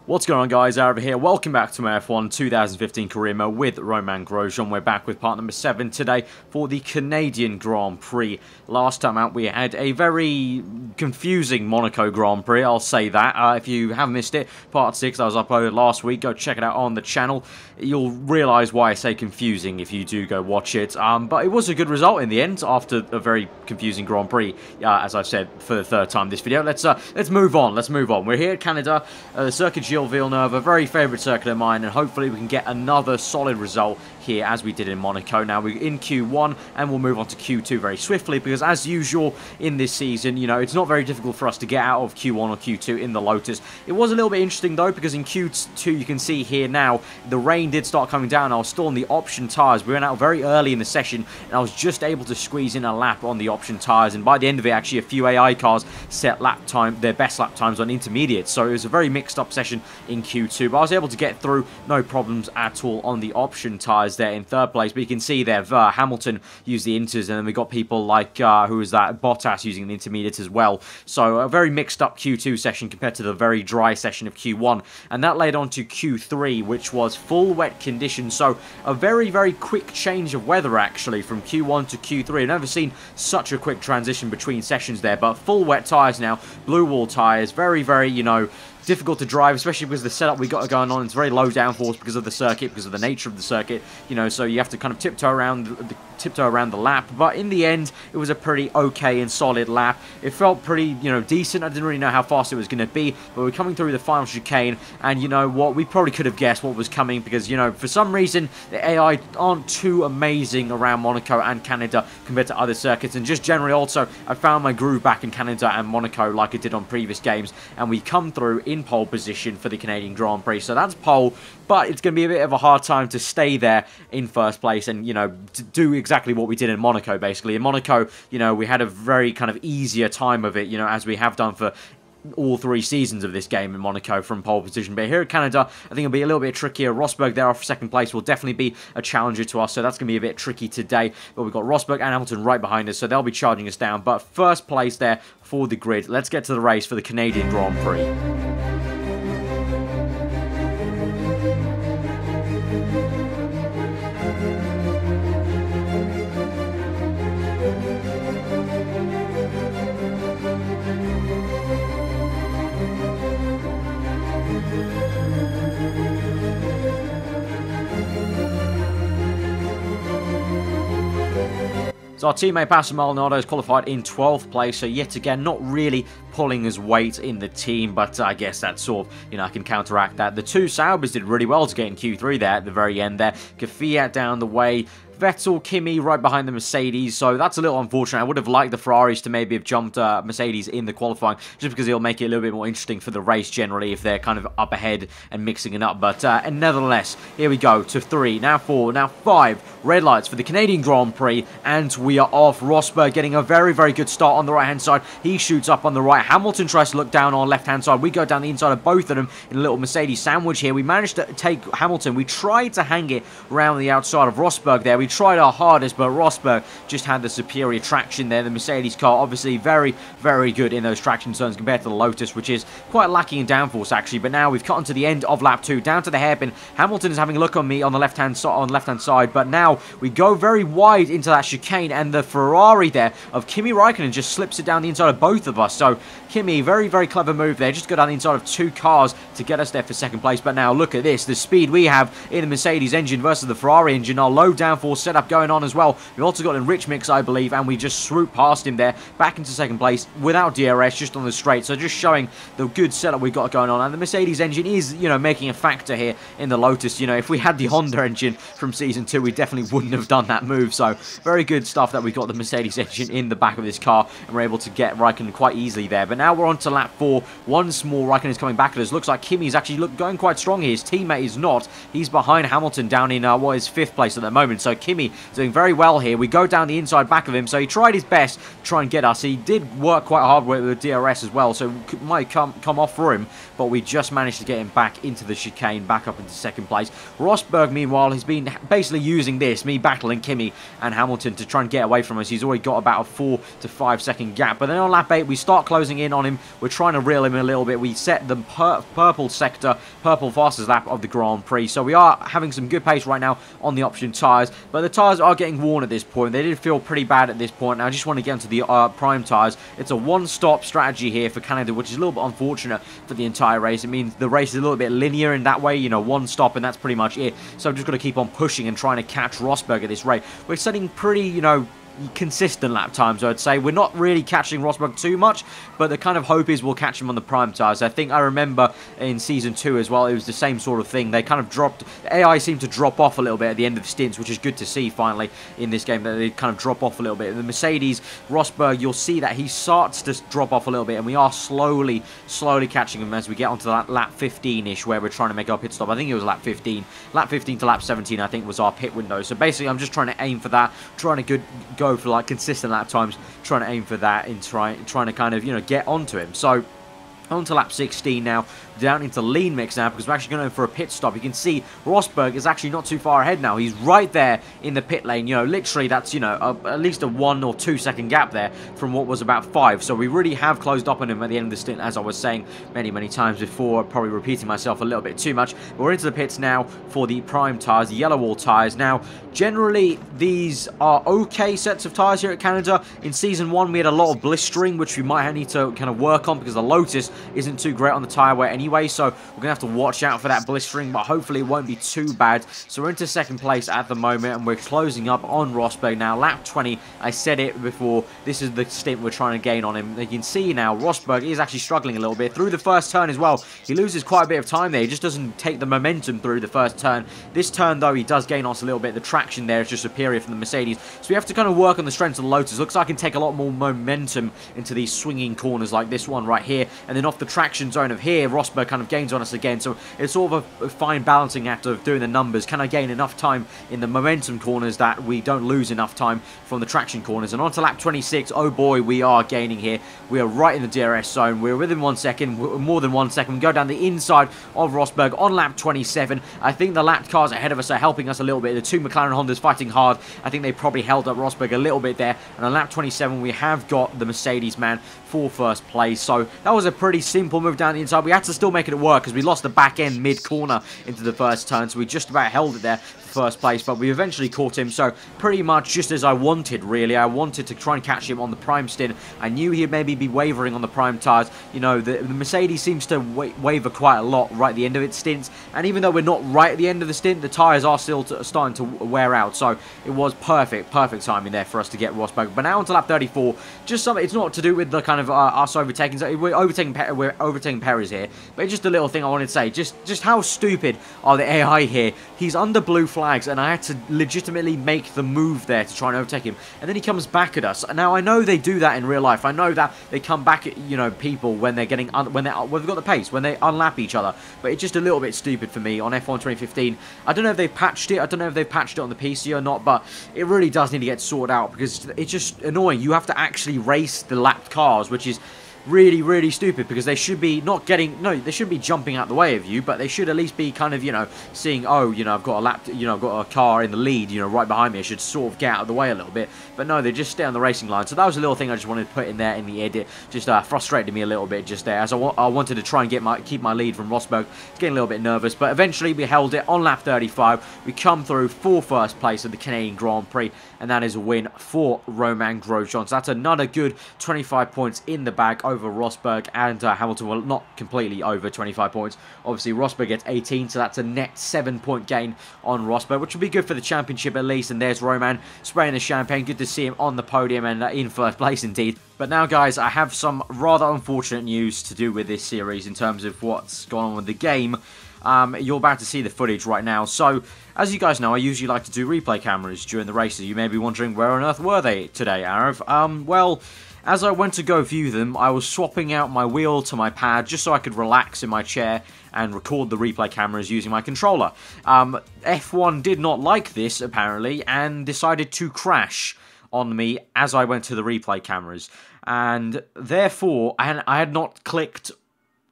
What's going on, guys? Aarava here. Welcome back to my F1 2015 career mode with Romain Grosjean. We're back with part number 7 today for the Canadian Grand Prix. Last time out, we had a very confusing Monaco Grand Prix, I'll say that. If you have missed it, part 6 that was uploaded last week, go check it out on the channel. You'll realise why I say confusing if you do go watch it. But it was a good result in the end after a very confusing Grand Prix, as I've said for the third time this video. Let's move on. We're here at Canada, the Circuit Villeneuve, a very favourite circuit of mine, and hopefully we can get another solid result here as we did in Monaco. Now we're in Q1 and we'll move on to Q2 very swiftly because, as usual in this season, you know, it's not very difficult for us to get out of Q1 or Q2 in the Lotus. It was a little bit interesting though because in Q2 you can see here now the rain did start coming down. I was still on the option tyres. We went out very early in the session and I was just able to squeeze in a lap on the option tyres, and by the end of it actually a few AI cars set their best lap times on intermediate, so it was a very mixed up session in Q2, but I was able to get through no problems at all on the option tyres there in third place. But you can see there Hamilton used the inters, and then we got people like who was that, Bottas, using the intermediate as well. So a very mixed up Q2 session compared to the very dry session of Q1, and that led on to Q3, which was full wet conditions. So a very quick change of weather actually from Q1 to Q3. I've never seen such a quick transition between sessions there, but full wet tyres now, blue wall tyres, very you know, difficult to drive, especially because the setup we got going on, it's very low downforce because of the circuit, because of the nature of the circuit, you know, so you have to kind of tiptoe around the lap. But in the end, it was a pretty okay and solid lap. It felt pretty, you know, decent. I didn't really know how fast it was going to be, but we're coming through the final chicane, and you know what, we probably could have guessed what was coming because, you know, for some reason the AI aren't too amazing around Monaco and Canada compared to other circuits, and just generally also I found my groove back in Canada and Monaco like I did on previous games, and we come through in pole position for the Canadian Grand Prix. So that's pole, but it's going to be a bit of a hard time to stay there in first place and, you know, to do exactly what we did in Monaco, basically. In Monaco, you know, we had a very kind of easier time of it, you know, as we have done for all 3 seasons of this game in Monaco from pole position. But here at Canada, I think it'll be a little bit trickier. Rosberg there off second place will definitely be a challenger to us, so that's going to be a bit tricky today. But we've got Rosberg and Hamilton right behind us, so they'll be charging us down. But first place there for the grid. Let's get to the race for the Canadian Grand Prix. So our teammate Pastor Maldonado has qualified in 12th place, so yet again not really pulling his weight in the team, but I guess that sort of, you know, I can counteract that. The 2 Saubers did really well to get in Q3 there at the very end there. Kvyat down the way, Vettel, Kimi right behind the Mercedes, so that's a little unfortunate. I would have liked the Ferraris to maybe have jumped Mercedes in the qualifying, just because it'll make it a little bit more interesting for the race generally if they're kind of up ahead and mixing it up. But and nevertheless, here we go to 3, now 4, now 5 red lights for the Canadian Grand Prix, and we are off. Rosberg getting a very good start on the right-hand side. He shoots up on the right. Hamilton tries to look down on left-hand side. We go down the inside of both of them in a little Mercedes sandwich here. We managed to take Hamilton. We tried to hang it around the outside of Rosberg there. We tried our hardest, but Rosberg just had the superior traction there. The Mercedes car obviously very good in those traction zones compared to the Lotus, which is quite lacking in downforce actually. But now we've gotten to the end of lap 2, down to the hairpin. Hamilton is having a look on me on the left-hand side, but now we go very wide into that chicane, and the Ferrari there of Kimi Raikkonen just slips it down the inside of both of us. So Kimi, very clever move there, just go down the inside of 2 cars to get us there for second place. But now look at this, the speed we have in the Mercedes engine versus the Ferrari engine. Our low downforce setup going on as well. We've also got Enrich Mix, I believe, and we just swoop past him there, back into second place without DRS, just on the straight. So just showing the good setup we've got going on. And the Mercedes engine is, you know, making a factor here in the Lotus. You know, if we had the Honda engine from Season 2, we definitely wouldn't have done that move. So very good stuff that we got the Mercedes engine in the back of this car, and we're able to get Raikkonen quite easily there. But now we're on to lap 4. Once more, Raikkonen is coming back at us. Looks like Kimi's actually going quite strong here. His teammate is not. He's behind Hamilton down in what is 5th place at the moment. So Kimi doing very well here. We go down the inside back of him, so he tried his best to try and get us. He did work quite hard with the DRS as well, so it might come off for him, but we just managed to get him back into the chicane, back up into second place. Rosberg, meanwhile, has been basically using this, me battling Kimi and Hamilton, to try and get away from us. He's already got about a 4 to 5 second gap, but then on lap 8, we start closing in on him. We're trying to reel him a little bit. We set the purple sector, purple fastest lap of the Grand Prix, so we are having some good pace right now on the option tyres, but the tyres are getting worn at this point. They did feel pretty bad at this point. Now I just want to get into the prime tyres. It's a one-stop strategy here for Canada, which is a little bit unfortunate for the entire race. It means the race is a little bit linear in that way, you know, one stop and that's pretty much it. So I'm just going to keep on pushing and trying to catch Rosberg at this rate. We're setting pretty, you know, consistent lap times, I'd say. We're not really catching Rosberg too much, but the kind of hope is we'll catch him on the prime tyres. I think I remember in Season 2 as well, it was the same sort of thing. They kind of dropped, AI seemed to drop off a little bit at the end of stints, which is good to see finally in this game, that they kind of drop off a little bit. The Mercedes, Rosberg, you'll see that he starts to drop off a little bit, and we are slowly catching him as we get onto that lap 15-ish, where we're trying to make our pit stop. I think it was lap 15. Lap 15 to lap 17, I think, was our pit window. So basically, I'm just trying to aim for that, trying to go for like consistent lap times, trying to aim for that and trying to kind of, you know, get onto him. So on to lap 16 now, down into lean mix now, because we're actually going for a pit stop. You can see Rosberg is actually not too far ahead now. He's right there in the pit lane. You know, literally that's, you know, at least a 1 or 2 second gap there from what was about 5. So we really have closed up on him at the end of the stint, as I was saying many times before, probably repeating myself a little bit too much. But we're into the pits now for the prime tyres, the yellow wall tyres. Now, generally, these are okay sets of tyres here at Canada. In Season 1, we had a lot of blistering, which we might need to kind of work on, because the Lotus isn't too great on the tyre wear anyway, so we're going to have to watch out for that blistering, but hopefully it won't be too bad. So we're into second place at the moment, and we're closing up on Rosberg now. Lap 20, I said it before, this is the stint we're trying to gain on him. You can see now Rosberg is actually struggling a little bit through the first turn as well. He loses quite a bit of time there. He just doesn't take the momentum through the first turn. This turn, though, he does gain on us a little bit. The traction there is just superior from the Mercedes, so we have to kind of work on the strengths of the Lotus. Looks like I can take a lot more momentum into these swinging corners like this one right here, and then off the traction zone of here, Rosberg kind of gains on us again. So it's sort of a fine balancing act of doing the numbers. Can I gain enough time in the momentum corners that we don't lose enough time from the traction corners? And on to lap 26, oh boy, we are gaining here. We are right in the DRS zone. We're within 1 second, more than 1 second. We go down the inside of Rosberg on lap 27. I think the lap cars ahead of us are helping us a little bit. The two McLaren Hondas fighting hard. I think they probably held up Rosberg a little bit there. And on lap 27, we have got the Mercedes man for first place. So that was a pretty simple move down the inside. We had to still make it work because we lost the back end mid-corner into the first turn, so we just about held it there for first place, but we eventually caught him. So pretty much just as I wanted, really. I wanted to try and catch him on the prime stint. I knew he'd maybe be wavering on the prime tyres. You know, the Mercedes seems to waver quite a lot right at the end of its stints, and even though we're not right at the end of the stint, the tyres are still starting to wear out. So it was perfect timing there for us to get Rosberg. But now onto lap 34, just something. It's not to do with the kind of us overtaking. We're overtaking Perez here, but it's just a little thing I wanted to say. Just how stupid are the AI here? He's under blue flags, and I had to legitimately make the move there to try and overtake him, and then he comes back at us. Now I know they do that in real life. I know that they come back at, you know, people when they're getting when they've got the pace, when they unlap each other. But it's just a little bit stupid for me on F1 2015. I don't know if they've patched it. I don't know if they've patched it on the PC or not, but it really does need to get sorted out because it's just annoying. You have to actually race the lapped cars, which is really stupid, because they should be not getting, no, they should be jumping out the way of you, but they should at least be kind of, you know, seeing, oh, you know, I've got a lap, you know, I've got a car in the lead, you know, right behind me. I should sort of get out of the way a little bit, but no, they just stay on the racing line. So that was a little thing I just wanted to put in there in the edit. Just frustrated me a little bit just there, as I wanted to try and keep my lead from Rosberg. Getting a little bit nervous, but eventually we held it on lap 35. We come through for first place of the Canadian Grand Prix, and that is a win for Romain Grosjean. So that's another good 25 points in the bag over Rosberg and Hamilton. Well, not completely over 25 points. Obviously, Rosberg gets 18, so that's a net 7-point gain on Rosberg, which will be good for the championship at least. And there's Romain spraying the champagne. Good to see him on the podium and in first place indeed. But now, guys, I have some rather unfortunate news to do with this series in terms of what's gone on with the game. You're about to see the footage right now. So, as you guys know, I usually like to do replay cameras during the races. You may be wondering, where on earth were they today, Arav? Well, as I went to go view them, I was swapping out my wheel to my pad just so I could relax in my chair and record the replay cameras using my controller. F1 did not like this, apparently, and decided to crash on me as I went to the replay cameras. And therefore, I had not clicked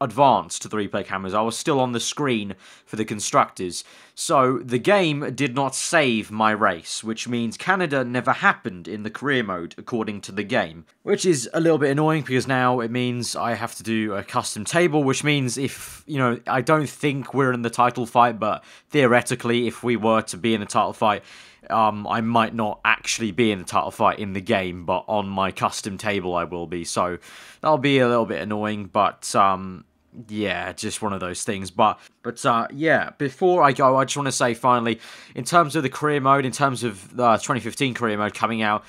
advance to the replay cameras. I was still on the screen for the constructors. So the game did not save my race, which means Canada never happened in the career mode according to the game, which is a little bit annoying because now it means I have to do a custom table, which means if, you know, I don't think we're in the title fight, but theoretically if we were to be in a title fight, I might not actually be in the title fight in the game, but on my custom table I will be, so that'll be a little bit annoying, but yeah, just one of those things. But yeah, before I go, I just want to say finally, in terms of the career mode, in terms of the 2015 career mode coming out,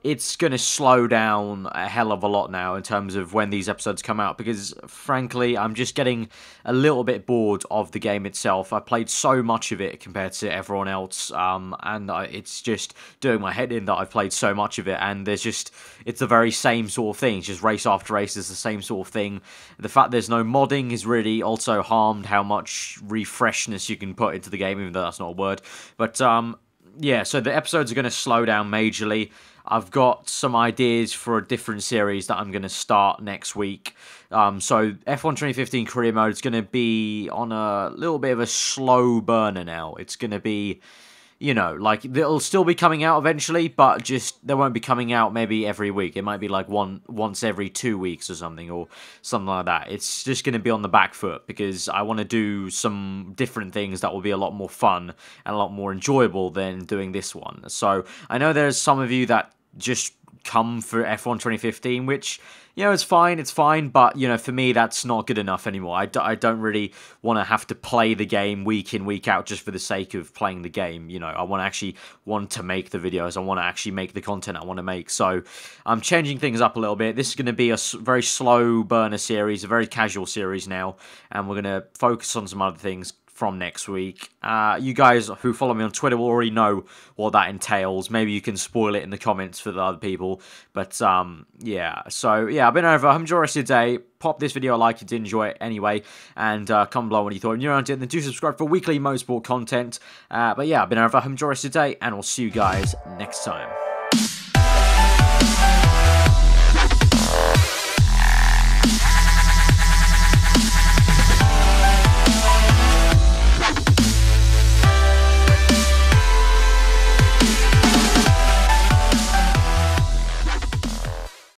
it's going to slow down a hell of a lot now in terms of when these episodes come out, because frankly, I'm just getting a little bit bored of the game itself. I played so much of it compared to everyone else, and it's just doing my head in that I've played so much of it, and it's the very same sort of thing. It's just race after race is the same sort of thing. The fact there's no modding has really also harmed how much refreshness you can put into the game, even though that's not a word. But yeah, so the episodes are going to slow down majorly. I've got some ideas for a different series that I'm going to start next week. So F1 2015 career mode is going to be on a little bit of a slow burner now. It's going to be, you know, like, it'll still be coming out eventually, but just, they won't be coming out maybe every week. It might be like once every 2 weeks or something like that. It's just going to be on the back foot, because I want to do some different things that will be a lot more fun and a lot more enjoyable than doing this one. So, I know there's some of you that just come for F1 2015, which, you know, it's fine, but, you know, for me, that's not good enough anymore. I don't really want to have to play the game week in, week out just for the sake of playing the game. You know, I want to make the videos. I want to actually make the content I want to make. So I'm changing things up a little bit. This is going to be a very slow burner series, a very casual series now, and we're going to focus on some other things from next week. You guys who follow me on Twitter will already know what that entails. Maybe you can spoil it in the comments for the other people. But yeah, so yeah, I've been over. I hope you enjoy the rest of your day. Pop this video a like if you did enjoy it anyway, and comment below what you thought. If you're around it, then do subscribe for weekly motorsport content. But yeah, I've been over. I hope you enjoy the rest of your day, and we'll see you guys next time.